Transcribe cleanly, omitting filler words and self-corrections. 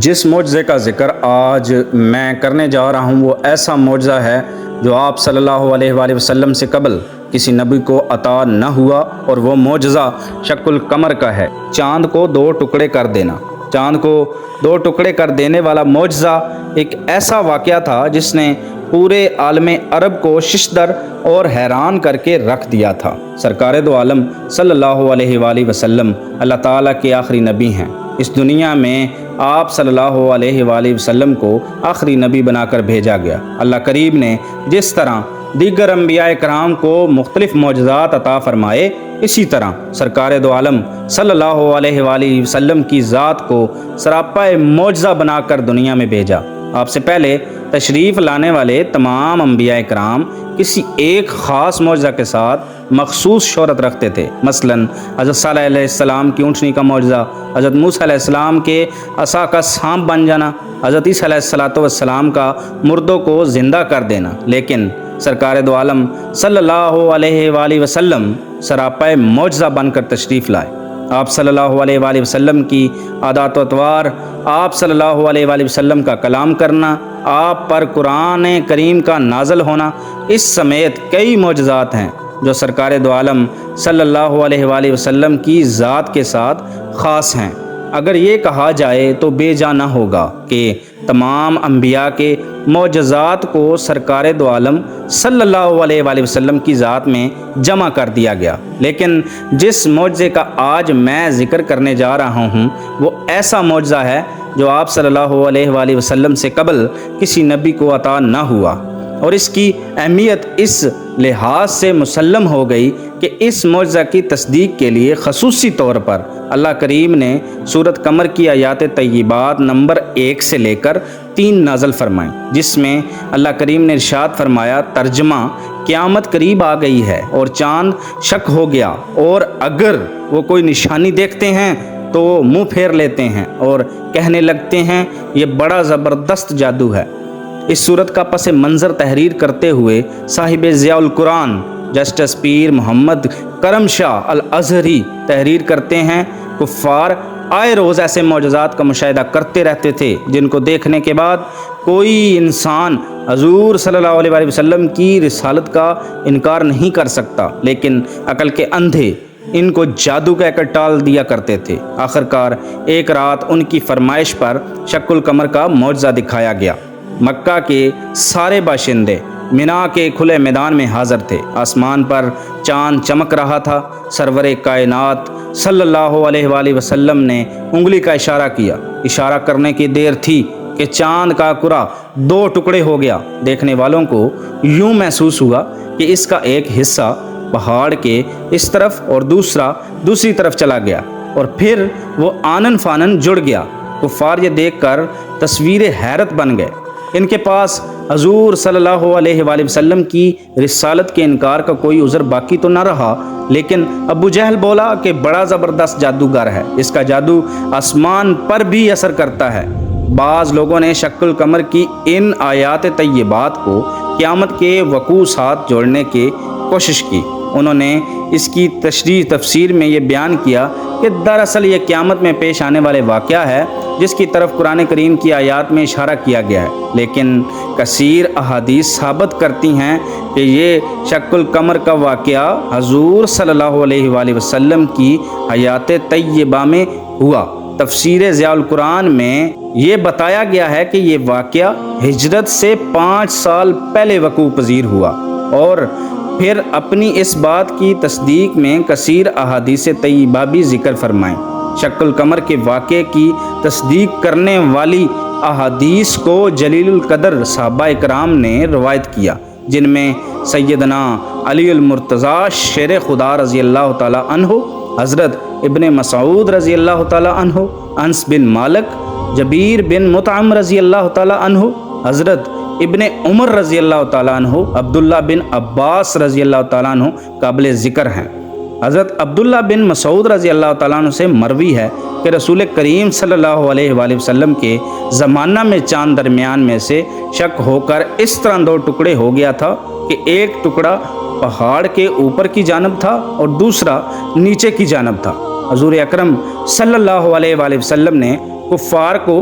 جس معجزے کا ذکر آج میں کرنے جا رہا ہوں وہ ایسا معجزہ ہے جو آپ صلی اللہ علیہ وآلہ وسلم سے قبل کسی نبی کو عطا نہ ہوا، اور وہ معجزہ شق القمر کا ہے، چاند کو دو ٹکڑے کر دینا۔ چاند کو دو ٹکڑے کر دینے والا معجزہ ایک ایسا واقعہ تھا جس نے پورے عالم عرب کو ششدر اور حیران کر کے رکھ دیا تھا۔ سرکار دو عالم صلی اللہ علیہ وآلہ وسلم اللہ تعالیٰ کے آخری نبی ہیں۔ اس دنیا میں آپ صلی اللہ علیہ وآلہ وسلم کو آخری نبی بنا کر بھیجا گیا۔ اللہ کریم نے جس طرح دیگر انبیاء کرام کو مختلف معجزات عطا فرمائے، اسی طرح سرکار دو عالم صلی اللہ علیہ وآلہ وسلم کی ذات کو سراپا معجزہ بنا کر دنیا میں بھیجا۔ آپ سے پہلے تشریف لانے والے تمام انبیاء کرام کسی ایک خاص معجزہ کے ساتھ مخصوص شہرت رکھتے تھے۔ مثلا حضرت صالح علیہ السلام کی اونٹنی کا معجزہ، حضرت موسیٰ علیہ السلام کے عصا کا سانپ بن جانا، حضرت عیسیٰ علیہ السلام کا مردوں کو زندہ کر دینا۔ لیکن سرکار دو عالم صلی اللہ علیہ وآلہ وسلم سراپا معجزہ بن کر تشریف لائے۔ آپ صلی اللہ علیہ وآلہ وسلم کی عادات و اطوار، آپ صلی اللہ علیہ وآلہ وسلم کا کلام کرنا، آپ پر قرآن کریم کا نازل ہونا، اس سمیت کئی معجزات ہیں جو سرکار دو عالم صلی اللہ علیہ وآلہ وسلم کی ذات کے ساتھ خاص ہیں۔ اگر یہ کہا جائے تو بے جا نہ ہوگا کہ تمام انبیاء کے معجزات کو سرکار دو عالم صلی اللہ علیہ وآلہ وسلم کی ذات میں جمع کر دیا گیا۔ لیکن جس معجزے کا آج میں ذکر کرنے جا رہا ہوں وہ ایسا معجزہ ہے جو آپ صلی اللہ علیہ وآلہ وسلم سے قبل کسی نبی کو عطا نہ ہوا، اور اس کی اہمیت اس لحاظ سے مسلم ہو گئی کہ اس معجزہ کی تصدیق کے لیے خصوصی طور پر اللہ کریم نے سورۃ قمر کی آیات طیبات نمبر 1 سے لے کر 3 نازل فرمائیں، جس میں اللہ کریم نے ارشاد فرمایا، ترجمہ: قیامت قریب آ گئی ہے اور چاند شق ہو گیا، اور اگر وہ کوئی نشانی دیکھتے ہیں تو منہ پھیر لیتے ہیں اور کہنے لگتے ہیں یہ بڑا زبردست جادو ہے۔ اس صورت کا پس منظر تحریر کرتے ہوئے صاحب ضیاء القرآن جسٹس پیر محمد کرم شاہ الازہری تحریر کرتے ہیں، کفار آئے روز ایسے معجزات کا مشاہدہ کرتے رہتے تھے جن کو دیکھنے کے بعد کوئی انسان حضور صلی اللہ علیہ وآلہ وسلم کی رسالت کا انکار نہیں کر سکتا، لیکن عقل کے اندھے ان کو جادو کہہ کر ٹال دیا کرتے تھے۔ آخرکار ایک رات ان کی فرمائش پر شق القمر کا معجزہ دکھایا گیا۔ مکہ کے سارے باشندے مینا کے کھلے میدان میں حاضر تھے۔ آسمان پر چاند چمک رہا تھا۔ سرور کائنات صلی اللہ علیہ وآلہ وسلم نے انگلی کا اشارہ کیا۔ اشارہ کرنے کی دیر تھی کہ چاند کا کرہ 2 ٹکڑے ہو گیا۔ دیکھنے والوں کو یوں محسوس ہوا کہ اس کا ایک حصہ پہاڑ کے اس طرف اور دوسری طرف چلا گیا، اور پھر وہ آنن فانن جڑ گیا۔ کفار یہ دیکھ کر تصویر حیرت بن گئے۔ ان کے پاس حضور صلی اللہ علیہ وآلہ وسلم کی رسالت کے انکار کا کوئی عذر باقی تو نہ رہا، لیکن ابو جہل بولا کہ بڑا زبردست جادوگر ہے، اس کا جادو آسمان پر بھی اثر کرتا ہے۔ بعض لوگوں نے شق القمر کی ان آیات طیبات کو قیامت کے وقوع ساتھ جوڑنے کی کوشش کی۔ انہوں نے اس کی تشریح تفسیر میں یہ بیان کیا کہ دراصل یہ قیامت میں پیش آنے والے واقعہ ہے جس کی طرف قرآن کریم کی آیات میں اشارہ کیا گیا ہے، لیکن کثیر احادیث ثابت کرتی ہیں کہ یہ شق القمر کا واقعہ حضور صلی اللہ علیہ وآلہ وسلم کی حیات طیبہ میں ہوا۔ تفسیر ضیاء القرآن میں یہ بتایا گیا ہے کہ یہ واقعہ ہجرت سے 5 سال پہلے وقوع پذیر ہوا، اور پھر اپنی اس بات کی تصدیق میں کثیر احادیث طیبہ بھی ذکر فرمائیں۔ شق القمر کے واقعے کی تصدیق کرنے والی احادیث کو جلیل القدر صحابہ اکرام نے روایت کیا، جن میں سیدنا علی المرتضیٰ شیر خدا رضی اللہ تعالیٰ عنہ، حضرت ابن مسعود رضی اللہ تعالیٰ عنہ، انس بن مالک، جبیر بن مطعم رضی اللہ تعالیٰ عنہ، حضرت ابن عمر رضی اللہ تعالیٰ عنہ، عبداللہ بن عباس رضی اللہ تعالیٰ عنہ قابل ذکر ہیں۔ حضرت عبداللہ بن مسعود رضی اللہ تعالیٰ عنہ سے مروی ہے کہ رسول کریم صلی اللہ علیہ وآلہ وسلم کے زمانہ میں چاند درمیان میں سے شق ہو کر اس طرح 2 ٹکڑے ہو گیا تھا کہ ایک ٹکڑا پہاڑ کے اوپر کی جانب تھا اور دوسرا نیچے کی جانب تھا۔ حضور اکرم صلی اللہ علیہ وآلہ وسلم نے کفار کو